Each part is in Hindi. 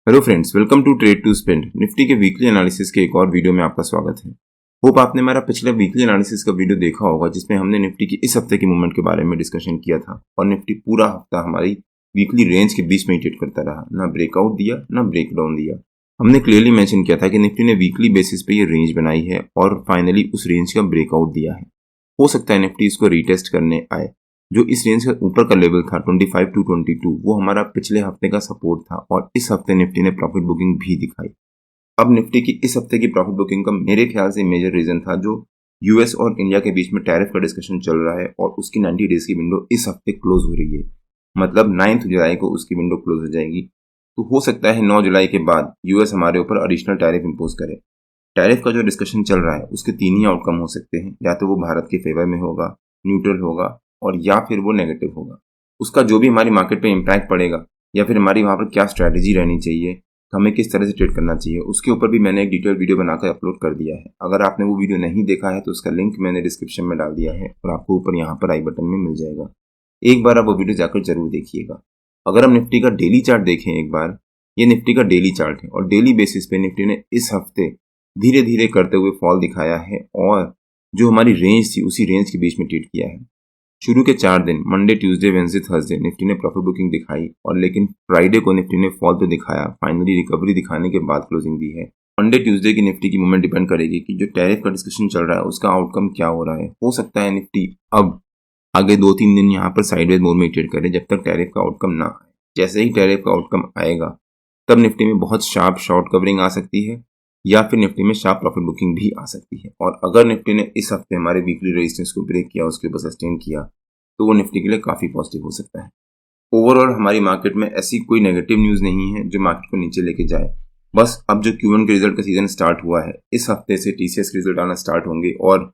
Hello friends, welcome to trade to spend. Nifty के वीकली एनालिसिस के एक और वीडियो में आपका स्वागत है। होप आपने हमारा पिछला वीकली एनालिसिस का वीडियो देखा होगा, जिसमें हमने निफ्टी की इस हफ्ते की मूवमेंट के बारे में डिस्कशन किया था और निफ्टी पूरा हफ्ता हमारी वीकली रेंज के बीच में ही ट्रेड करता रहा, ना ब्रेकआउट दिया ना ब्रेकडाउन दिया। हमने क्लियरली मेंशन किया था कि निफ्टी ने वीकली बेसिस पे ये रेंज बनाई है और फाइनली उस रेंज का ब्रेकआउट दिया है। हो सकता है निफ्टी इसको रीटेस्ट करने आए। जो इस रेंज का ऊपर का लेवल था 25 टू 22, वो हमारा पिछले हफ्ते का सपोर्ट था और इस हफ्ते निफ्टी ने प्रॉफिट बुकिंग भी दिखाई। अब निफ्टी की इस हफ्ते की प्रॉफिट बुकिंग का मेरे ख्याल से मेजर रीजन था जो यूएस और इंडिया के बीच में टैरिफ का डिस्कशन चल रहा है और उसकी 90 डेज की विंडो इस हफ्ते क्लोज हो रही है। मतलब 9 जुलाई को उसकी विंडो क्लोज हो जाएगी। तो हो सकता है 9 जुलाई के बाद यूएस हमारे ऊपर एडिशनल टैरिफ इंपोज करे। टैरिफ का जो डिस्कशन चल रहा है उसके तीन ही आउटकम हो सकते हैं, या तो वो भारत के फेवर में होगा, न्यूट्रल होगा, और या फिर वो नेगेटिव होगा। उसका जो भी हमारी मार्केट पे इम्पैक्ट पड़ेगा या फिर हमारी वहाँ पर क्या स्ट्रैटेजी रहनी चाहिए, हमें किस तरह से ट्रेड करना चाहिए, उसके ऊपर भी मैंने एक डिटेल वीडियो बनाकर अपलोड कर दिया है। अगर आपने वो वीडियो नहीं देखा है तो उसका लिंक मैंने डिस्क्रिप्शन में डाल दिया है और आपको ऊपर यहाँ पर आई बटन में मिल जाएगा। एक बार आप वो वीडियो जाकर जरूर देखिएगा। अगर हम निफ्टी का डेली चार्ट देखें एक बार, ये निफ्टी का डेली चार्ट है और डेली बेसिस पे निफ्टी ने इस हफ्ते धीरे धीरे करते हुए फॉल दिखाया है और जो हमारी रेंज थी उसी रेंज के बीच में ट्रेड किया है। शुरू के 4 दिन Monday, Tuesday, Wednesday, Thursday Nifty ने प्रॉफिट बुकिंग दिखाई और लेकिन फ्राइडे को निफ्टी ने फॉल तो दिखाया, फाइनली रिकवरी दिखाने के बाद क्लोजिंग दी है। मंडे ट्यूसडे की निफ्टी की मूवमेंट डिपेंड करेगी कि जो टैरिफ का डिस्कशन चल रहा है उसका आउटकम क्या हो रहा है। हो सकता है निफ्टी अब आगे 2-3 दिन यहाँ पर साइडवेज मोड में ट्रेड करे जब तक टैरिफ का आउटकम ना आए। जैसे ही टैरिफ का आउटकम आएगा तब निफ्टी में बहुत शार्प शॉर्ट कवरिंग आ सकती है या फिर निफ्टी में शार्प प्रॉफिट बुकिंग भी आ सकती है। और अगर निफ्टी ने इस हफ्ते हमारे वीकली रेजिस्टेंस को ब्रेक किया, उसके ऊपर सस्टेन किया, तो वो निफ्टी के लिए काफ़ी पॉजिटिव हो सकता है। ओवरऑल हमारी मार्केट में ऐसी कोई नेगेटिव न्यूज़ नहीं है जो मार्केट को नीचे लेके जाए। बस अब जो Q1 के रिजल्ट का सीजन स्टार्ट हुआ है, इस हफ्ते से TCS के रिजल्ट आना स्टार्ट होंगे और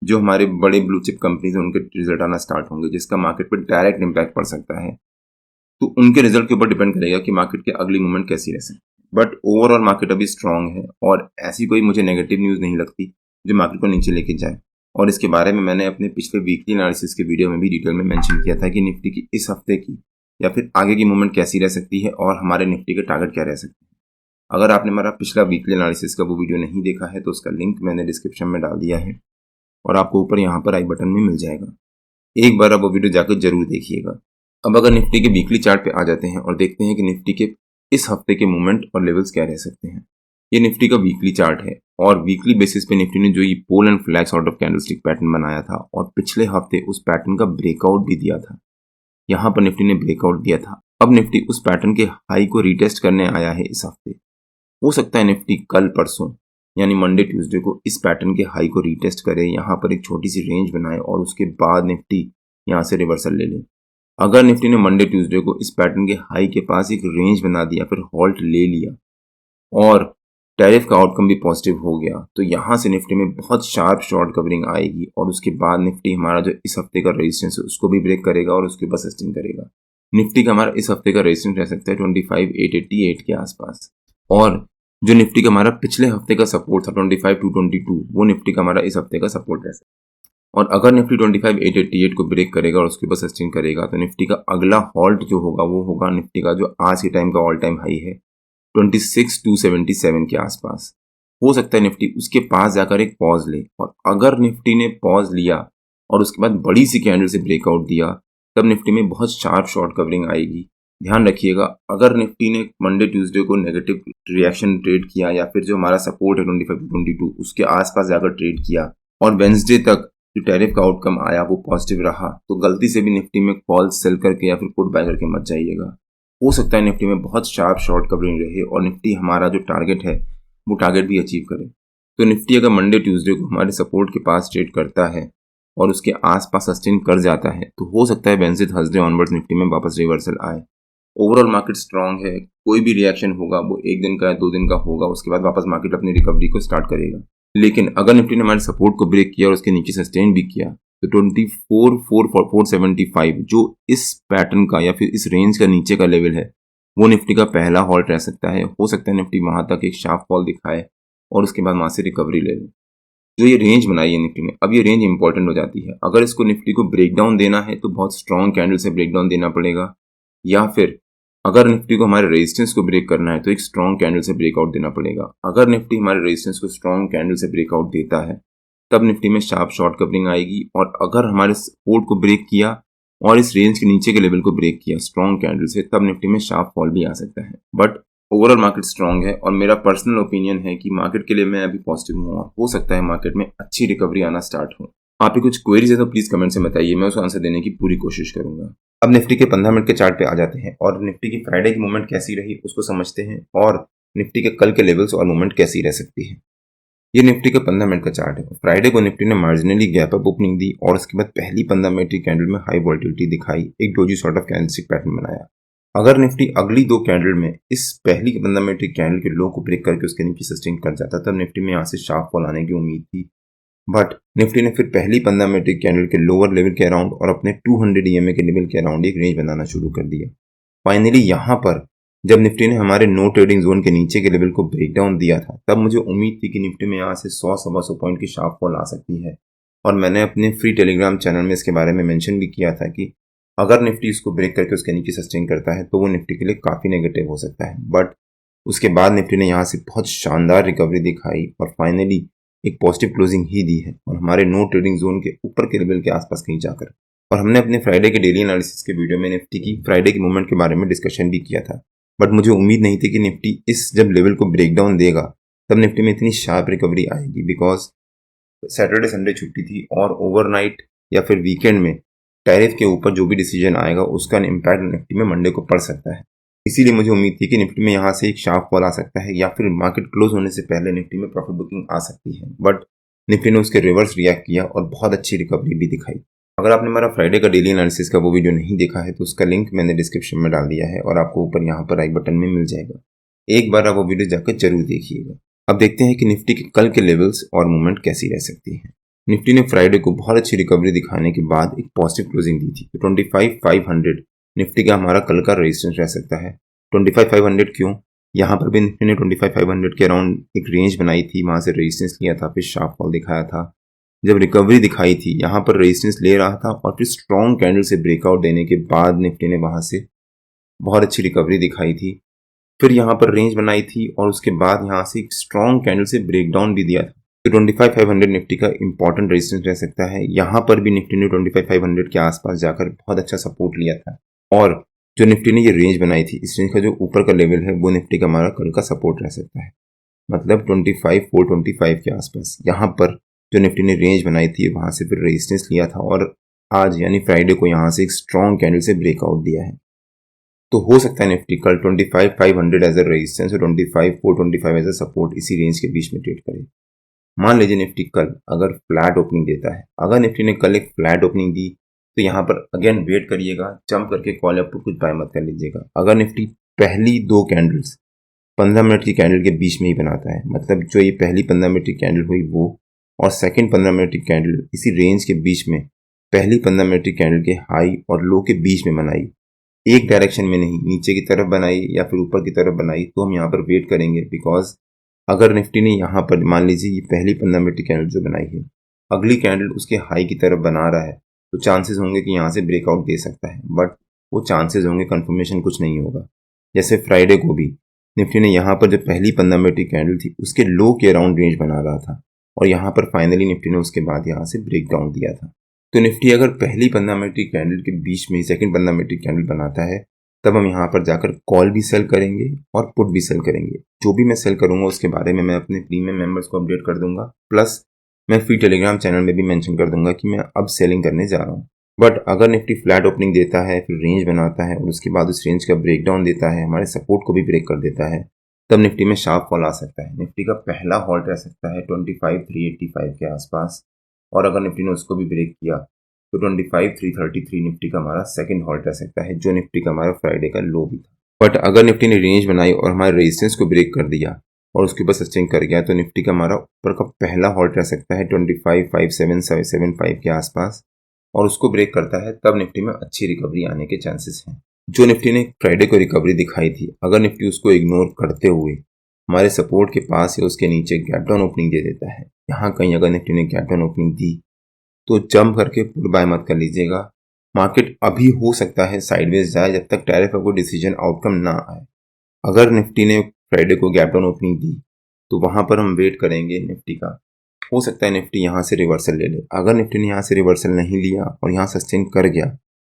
जो हमारे बड़े ब्लू चिप कंपनीज हैं उनके रिजल्ट आना स्टार्ट होंगे, जिसका मार्केट पर डायरेक्ट इम्पैक्ट पड़ सकता है। तो उनके रिजल्ट के ऊपर डिपेंड करेगा कि मार्केट की अगली मूवमेंट कैसी रह सकती है। बट ओवरऑल मार्केट अभी स्ट्रांग है और ऐसी कोई मुझे नेगेटिव न्यूज़ नहीं लगती जो मार्केट को नीचे लेके जाए। और इसके बारे में मैंने अपने पिछले वीकली एनालिसिस के वीडियो में भी डिटेल में मेंशन किया था कि निफ्टी की इस हफ्ते की या फिर आगे की मूवमेंट कैसी रह सकती है और हमारे निफ्टी के टारगेट क्या रह सकते हैं। अगर आपने हमारा पिछला वीकली एनालिसिस का वो वीडियो नहीं देखा है तो उसका लिंक मैंने डिस्क्रिप्शन में डाल दिया है और आपको ऊपर यहाँ पर आई बटन में मिल जाएगा। एक बार आप वो वीडियो जाकर जरूर देखिएगा। अब अगर निफ्टी के वीकली चार्ट पे आ जाते हैं और देखते हैं कि निफ्टी के इस हफ्ते के मूवमेंट और लेवल्स क्या रह सकते हैं। ये निफ्टी का वीकली चार्ट है और वीकली बेसिस पे निफ्टी ने जो ये pole and flag sort of candlestick pattern बनाया था और पिछले हफ्ते उस पैटर्न का ब्रेकआउट भी दिया था। यहाँ पर निफ्टी ने ब्रेकआउट दिया था। अब निफ्टी उस पैटर्न के हाई को रीटेस्ट करने आया है इस हफ्ते। हो सकता है निफ्टी कल परसों यानी मंडे ट्यूसडे को इस पैटर्न के हाई को रीटेस्ट करे, यहाँ पर एक छोटी सी रेंज बनाए और उसके बाद निफ्टी यहाँ से रिवर्सल ले ले। अगर निफ्टी ने मंडे ट्यूसडे को इस पैटर्न के हाई के पास एक रेंज बना दिया, फिर हॉल्ट ले लिया और टैरिफ का आउटकम भी पॉजिटिव हो गया, तो यहाँ से निफ्टी में बहुत शार्प शॉर्ट कवरिंग आएगी और उसके बाद निफ्टी हमारा जो इस हफ्ते का रेजिस्टेंस है उसको भी ब्रेक करेगा और उसके बाद सस्टेन करेगा। निफ्टी का हमारा इस हफ्ते का रेजिस्टेंस रह सकता है 25,888 के आसपास और जो निफ्टी का हमारा पिछले हफ्ते का सपोर्ट था 25 टू 22, वो निफ्टी का हमारा इस हफ्ते का सपोर्ट रह सकता है। और अगर निफ्टी 25,888 को ब्रेक करेगा और उसके बाद सस्टेन करेगा तो निफ्टी का अगला हॉल्ट जो होगा वो होगा निफ्टी का जो आज के टाइम का ऑल टाइम हाई है 26,277 के आसपास। हो सकता है निफ्टी उसके पास जाकर एक पॉज ले और अगर निफ्टी ने पॉज लिया और उसके बाद बड़ी सी कैंडल से ब्रेकआउट दिया तब निफ्टी में बहुत शार्प शॉर्ट कवरिंग आएगी। ध्यान रखिएगा, अगर निफ्टी ने मंडे ट्यूसडे को नेगेटिव रिएक्शन ट्रेड किया या फिर जो हमारा सपोर्ट है 25 टू 22 उसके आसपास जाकर ट्रेड किया और वेंसडे तक जो टैरिफ का आउटकम आया वो पॉजिटिव रहा, तो गलती से भी निफ्टी में कॉल सेल करके या फिर पुट बाय करके मत जाइएगा। हो सकता है निफ्टी में बहुत शार्प शॉर्ट कवरिंग रहे और निफ्टी हमारा जो टारगेट है वो टारगेट भी अचीव करे। तो निफ्टी अगर मंडे ट्यूसडे को हमारे सपोर्ट के पास ट्रेड करता है और उसके आसपास सस्टेन कर जाता है तो हो सकता है वेडनेसडे थर्सडे ऑनवर्ड्स निफ्टी में वापस रिवर्सल आए। ओवरऑल मार्केट स्ट्रांग है, कोई भी रिएक्शन होगा वो 1 दिन का या 2 दिन का होगा, उसके बाद वापस मार्केट अपनी रिकवरी को स्टार्ट करेगा। लेकिन अगर निफ्टी ने हमारे सपोर्ट को ब्रेक किया और उसके नीचे सस्टेन भी किया तो 24,475 जो इस पैटर्न का या फिर इस रेंज का नीचे का लेवल है वो निफ्टी का पहला हॉल्ट रह सकता है। हो सकता है निफ्टी वहां तक एक शार्प फॉल दिखाए और उसके बाद वहां से रिकवरी ले ले। जो ये रेंज बनाई है निफ्टी ने, अब ये रेंज इंपॉर्टेंट हो जाती है। अगर इसको निफ्टी को ब्रेकडाउन देना है तो बहुत स्ट्रॉन्ग कैंडल से ब्रेकडाउन देना पड़ेगा या फिर अगर निफ्टी को हमारे रेजिस्टेंस को ब्रेक करना है तो एक स्ट्रॉन्ग कैंडल से ब्रेकआउट देना पड़ेगा। अगर निफ्टी हमारे रेजिस्टेंस को स्ट्रॉन्ग कैंडल से ब्रेकआउट देता है तब निफ्टी में शार्प शॉर्ट कवरिंग आएगी, और अगर हमारे सपोर्ट को ब्रेक किया और इस रेंज के नीचे के लेवल को ब्रेक किया स्ट्रॉन्ग कैंडल से, तब निफ्टी में शार्प फॉल भी आ सकता है। बट ओवरऑल मार्केट स्ट्रॉन्ग है और मेरा पर्सनल ओपिनियन है कि मार्केट के लिए मैं अभी पॉजिटिव हूँ और हो सकता है मार्केट में अच्छी रिकवरी आना स्टार्ट हो। आपकी कुछ क्वेरीज है तो प्लीज कमेंट से बताइए, मैं उसको आंसर देने की पूरी कोशिश करूंगा। अब निफ्टी के 15 मिनट के चार्ट पे आ जाते हैं और निफ्टी की फ्राइडे की मूवमेंट कैसी रही उसको समझते हैं, और निफ्टी के कल के लेवल्स और मूवमेंट कैसी रह सकती है। ये निफ्टी का 15 मिनट का चार्ट है। फ्राइडे को निफ्टी ने मार्जिनली गैप अप ओपनिंग दी और उसके बाद पहली 15 मिनट की कैंडल में हाई वोलेटिलिटी दिखाई, एक doji sort of candlestick pattern बनाया। अगर निफ्टी अगली दो कैंडल में इस पहली 15 मिनट की कैंडल के लो को ब्रेक करके उसके नीचे सस्टेन कर जाता तब निफ्टी में यहाँ से शार्प फॉल आने की उम्मीद थी। बट निफ्टी ने फिर पहली 15 मिनट की कैंडल के लोअर लेवल के अराउंड और अपने 200 EMA के लेवल के अराउंड एक रेंज बनाना शुरू कर दिया। फाइनली यहाँ पर जब निफ्टी ने हमारे नो ट्रेडिंग जोन के नीचे के लेवल को ब्रेक डाउन दिया था तब मुझे उम्मीद थी कि निफ्टी में यहाँ से 100-125 पॉइंट की शार्प फॉल आ सकती है, और मैंने अपने फ्री टेलीग्राम चैनल में इसके बारे में मेंशन भी किया था कि अगर निफ्टी इसको ब्रेक करके उसके नीचे सस्टेन करता है तो वो निफ्टी के लिए काफ़ी नेगेटिव हो सकता है। बट उसके बाद निफ्टी ने यहाँ से बहुत शानदार रिकवरी दिखाई और फाइनली एक पॉजिटिव क्लोजिंग ही दी है, और हमारे नो ट्रेडिंग जोन के ऊपर के लेवल के आसपास कहीं जाकर। और हमने अपने फ्राइडे के डेली एनालिसिस के वीडियो में निफ्टी की फ्राइडे की मूवमेंट के बारे में डिस्कशन भी किया था। बट मुझे उम्मीद नहीं थी कि निफ्टी इस जब लेवल को ब्रेक डाउन देगा तब निफ्टी में इतनी शार्प रिकवरी आएगी, बिकॉज सैटरडे संडे छुट्टी थी और ओवरनाइट या फिर वीकेंड में टैरिफ के ऊपर जो भी डिसीजन आएगा उसका इम्पैक्ट निफ्टी में मंडे को पड़ सकता है। इसीलिए मुझे उम्मीद थी कि निफ्टी में यहाँ से एक शार्प फॉल आ सकता है या फिर मार्केट क्लोज होने से पहले निफ्टी में प्रॉफिट बुकिंग आ सकती है। बट निफ्टी ने उसके रिवर्स रिएक्ट किया और बहुत अच्छी रिकवरी भी दिखाई। अगर आपने हमारा फ्राइडे का डेली एनालिसिस का वो वीडियो नहीं देखा है तो उसका लिंक मैंने डिस्क्रिप्शन में डाल दिया है और आपको ऊपर यहाँ पर आई बटन में मिल जाएगा। एक बार आप वो वीडियो जाकर जरूर देखिएगा। अब देखते हैं कि निफ्टी के कल के लेवल्स और मूवमेंट कैसी रह सकती है। निफ्टी ने फ्राइडे को बहुत अच्छी रिकवरी दिखाने के बाद एक पॉजिटिव क्लोजिंग दी थी। 25,500 निफ्टी का हमारा कल का रेजिस्टेंस रह सकता है। 25,500 क्यों? यहाँ पर भी निफ्टी ने 25,500 के अराउंड एक रेंज बनाई थी, वहां से रेजिस्टेंस लिया था, फिर शार्प फॉल दिखाया था। जब रिकवरी दिखाई थी यहाँ पर रेजिस्टेंस ले रहा था और फिर स्ट्रॉन्ग कैंडल से ब्रेकआउट देने के बाद निफ्टी ने वहां से बहुत अच्छी रिकवरी दिखाई थी। फिर यहाँ पर रेंज बनाई थी और उसके बाद यहाँ से एक स्ट्रॉन्ग कैंडल से ब्रेकडाउन भी दिया था। तो 25,500 निफ्टी का इंपॉर्टेंट रेजिस्टेंस रह सकता है। यहाँ पर भी निफ्टी ने 25,500 के आसपास जाकर बहुत अच्छा सपोर्ट लिया था, और जो निफ्टी ने ये रेंज बनाई थी इस रेंज का जो ऊपर का लेवल है वो निफ्टी का हमारा कल का सपोर्ट रह सकता है, मतलब 25,425 के आसपास। यहाँ पर जो निफ्टी ने रेंज बनाई थी वहां से फिर रेजिस्टेंस लिया था और आज यानी फ्राइडे को यहाँ से एक स्ट्रॉन्ग कैंडल से ब्रेकआउट दिया है। तो हो सकता है निफ्टी कल 25,500 एज अ रेजिस्टेंस और 25,425 एज अ सपोर्ट इसी रेंज के बीच में ट्रेड करे। मान लीजिए निफ्टी कल अगर फ्लैट ओपनिंग देता है, अगर निफ्टी ने कल एक फ्लैट ओपनिंग दी तो यहाँ पर अगेन वेट करिएगा, जंप करके कॉल या पुट कुछ बाय मत कर लीजिएगा। अगर निफ्टी पहली दो कैंडल्स 15 मिनट की कैंडल के बीच में ही बनाता है, मतलब जो ये पहली 15 मिनट की कैंडल हुई वो और सेकंड 15 मिनट की कैंडल इसी रेंज के बीच में पहली 15 मिनट की कैंडल के हाई और लो के बीच में बनाई, एक डायरेक्शन में नहीं, नीचे की तरफ बनाई या फिर ऊपर की तरफ बनाई, तो हम यहाँ पर वेट करेंगे। बिकॉज अगर निफ्टी ने यहाँ पर मान लीजिए ये पहली 15 मिनट की कैंडल जो बनाई है अगली कैंडल उसके हाई की तरफ बना रहा है तो चांसेस होंगे कि यहाँ से ब्रेकआउट दे सकता है, बट वो चांसेस होंगे, कंफर्मेशन कुछ नहीं होगा। जैसे फ्राइडे को भी निफ्टी ने यहाँ पर जो पहली 15 मिनट की कैंडल थी उसके लो के अराउंड रेंज बना रहा था और यहाँ पर फाइनली निफ्टी ने उसके बाद यहाँ से ब्रेक डाउन दिया था। तो निफ्टी अगर पहली 15 मिनट की कैंडल के बीच में सेकंड 15 मिनट की कैंडल बनाता है तब हम यहाँ पर जाकर कॉल भी सेल करेंगे और पुट भी सेल करेंगे। जो भी मैं सेल करूंगा उसके बारे में मैं अपने प्रीमियम मेंबर्स को अपडेट कर दूंगा, प्लस मैं फ्री टेलीग्राम चैनल में भी मेंशन कर दूंगा कि मैं अब सेलिंग करने जा रहा हूँ। बट अगर निफ्टी फ्लैट ओपनिंग देता है, फिर रेंज बनाता है और उसके बाद उस रेंज का ब्रेक डाउन देता है, हमारे सपोर्ट को भी ब्रेक कर देता है, तब निफ्टी में शार्प फॉल आ सकता है। निफ्टी का पहला हॉल्ट रह सकता है 25,385 के आसपास, और अगर निफ्टी ने उसको भी ब्रेक किया तो 25,333 निफ्टी का हमारा सेकंड हॉल्ट रह सकता है, जो निफ्टी का हमारा फ्राइडे का लो भी था। बट अगर निफ्टी ने रेंज बनाई और हमारे रेजिस्टेंस को ब्रेक कर दिया और उसके ऊपर सस्टेन कर गया तो निफ्टी का हमारा ऊपर का पहला हॉल्ट रह सकता है 25,577.75 के आसपास, और उसको ब्रेक करता है तब निफ्टी में अच्छी रिकवरी आने के चांसेस हैं। जो निफ्टी ने फ्राइडे को रिकवरी दिखाई थी, अगर निफ्टी उसको इग्नोर करते हुए हमारे सपोर्ट के पास या उसके नीचे गैप डाउन ओपनिंग दे देता है, यहाँ कहीं अगर निफ्टी ने गैप डाउन ओपनिंग दी तो जंप करके पुट बाय मत कर लीजिएगा, मार्केट अभी हो सकता है साइडवेज जाए जब तक टैरिफ का कोई डिसीजन आउटकम ना आए। अगर निफ्टी ने फ्राइडे को गैप डाउन ओपनिंग दी तो वहां पर हम वेट करेंगे निफ्टी का। हो सकता है निफ्टी यहाँ से रिवर्सल ले ले। अगर निफ्टी ने यहाँ से रिवर्सल नहीं लिया और यहाँ सस्टेन कर गया,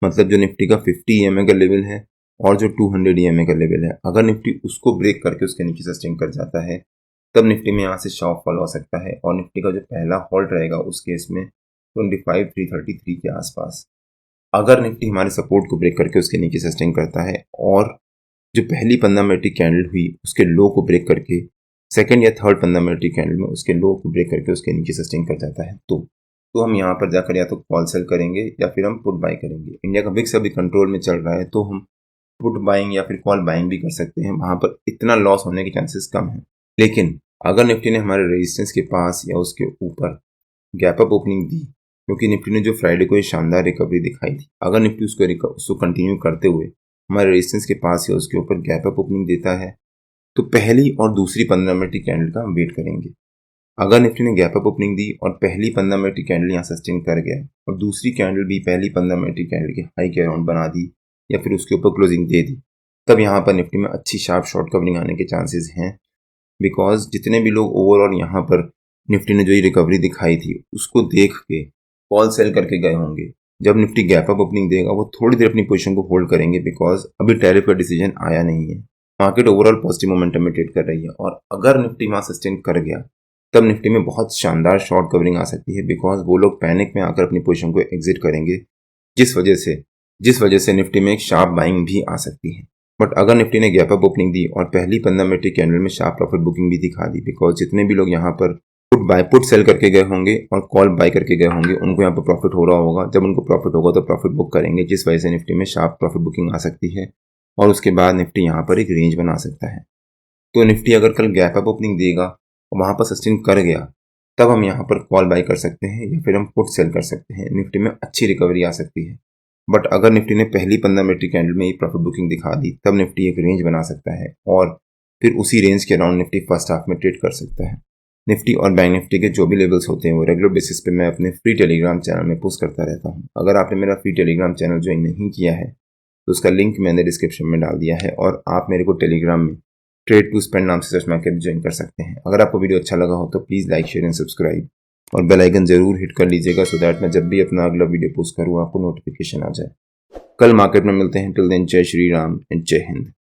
मतलब जो निफ्टी का 50 EMA का लेवल है और जो 200 EMA का लेवल है, अगर निफ्टी उसको ब्रेक करके उसके नीचे सस्टेन कर जाता है तब निफ्टी में यहाँ से शॉर्ट फॉल हो सकता है और निफ्टी का जो पहला होल्ड रहेगा उस केस में 25,333 के आसपास। अगर निफ्टी हमारे सपोर्ट को ब्रेक करके उसके नीचे सस्टेन करता है और जो पहली 15 मिनट की कैंडल हुई उसके लो को ब्रेक करके सेकंड या थर्ड 15 मिनट की कैंडल में उसके लो को ब्रेक करके उसके नीचे सस्टेन कर जाता है तो हम यहाँ पर जाकर या तो कॉल सेल करेंगे या फिर हम पुट बाई करेंगे। इंडिया का विक्स अभी कंट्रोल में चल रहा है तो हम पुट बाइंग या फिर कॉल बाइंग भी कर सकते हैं, वहाँ पर इतना लॉस होने के चांसेस कम है। लेकिन अगर निफ्टी ने हमारे रेजिस्टेंस के पास या उसके ऊपर गैप अप ओपनिंग दी, क्योंकि निफ्टी ने जो फ्राइडे को ये शानदार रिकवरी दिखाई थी, अगर निफ्टी उसको कंटिन्यू करते हुए हमारे रेजिस्टेंस के पास या उसके ऊपर गैप अप ओपनिंग देता है तो पहली और दूसरी 15 मिनट की कैंडल का हम वेट करेंगे। अगर निफ्टी ने गैप अप ओपनिंग दी और पहली 15 मिनट की कैंडल यहाँ सस्टेन कर गया और दूसरी कैंडल भी पहली 15 मिनट की कैंडल के हाई के अराउंड बना दी या फिर उसके ऊपर क्लोजिंग दे दी, तब यहाँ पर निफ्टी में अच्छी शार्प शॉर्ट कवरिंग आने के चांसेस हैं। बिकॉज जितने भी लोग ओवरऑल यहाँ पर निफ्टी ने जो ये रिकवरी दिखाई थी उसको देख के कॉल सेल करके गए होंगे, जब निफ्टी गैप अप ओपनिंग देगा वो थोड़ी देर अपनी पोजीशन को होल्ड करेंगे बिकॉज अभी टैरिफ का डिसीजन आया नहीं है। मार्केट ओवरऑल पॉजिटिव मोमेंटम में ट्रेड कर रही है और अगर निफ्टी वहां सस्टेन कर गया तब निफ्टी में बहुत शानदार शॉर्ट कवरिंग आ सकती है बिकॉज वो लोग पैनिक में आकर अपनी पोजीशन को एग्जिट करेंगे, जिस वजह से निफ्टी में एक शार्प बाइंग भी आ सकती है। बट अगर निफ्टी ने गैप अप ओपनिंग दी और पहली 15 मिनट की कैंडल में शार्प प्रॉफिट बुकिंग भी दिखा दी, बिकॉज जितने भी लोग यहाँ पर पुट सेल करके गए होंगे और कॉल बाय करके गए होंगे उनको यहाँ पर प्रॉफिट हो रहा होगा। जब उनको प्रॉफिट होगा तो प्रॉफिट बुक करेंगे, जिस वजह से निफ्टी में शार्प प्रॉफिट बुकिंग आ सकती है और उसके बाद निफ्टी यहाँ पर एक रेंज बना सकता है। तो निफ्टी अगर कल गैप अप ओपनिंग देगा और वहाँ पर सस्टेन कर गया तब हम यहाँ पर कॉल बाय कर सकते हैं या फिर हम पुट सेल कर सकते हैं। निफ्टी में अच्छी रिकवरी आ सकती है। बट अगर निफ्टी ने पहली 15 मिनट की कैंडल में ही प्रॉफिट बुकिंग दिखा दी तब निफ्टी एक रेंज बना सकता है और फिर उसी रेंज के अराउंड निफ्टी फर्स्ट हाफ में ट्रेड कर सकता है। निफ्टी और बैंक निफ्टी के जो भी लेवल्स होते हैं वो रेगुलर बेसिस पे मैं अपने फ्री टेलीग्राम चैनल में पोस्ट करता रहता हूँ। अगर आपने मेरा फ्री टेलीग्राम चैनल ज्वाइन नहीं किया है तो उसका लिंक मैंने डिस्क्रिप्शन में डाल दिया है और आप मेरे को टेलीग्राम में ट्रेड टू स्पेंड नाम से सर्च मार के ज्वाइन कर सकते हैं। अगर आपको वीडियो अच्छा लगा हो तो please like share and subscribe और बेल आइकन जरूर हिट कर लीजिएगा सो दैट मैं जब भी अपना अगला वीडियो पोस्ट करूँ आपको नोटिफिकेशन आ जाए। कल मार्केट में मिलते हैं। टिल देन जय श्री राम एंड जय हिंद।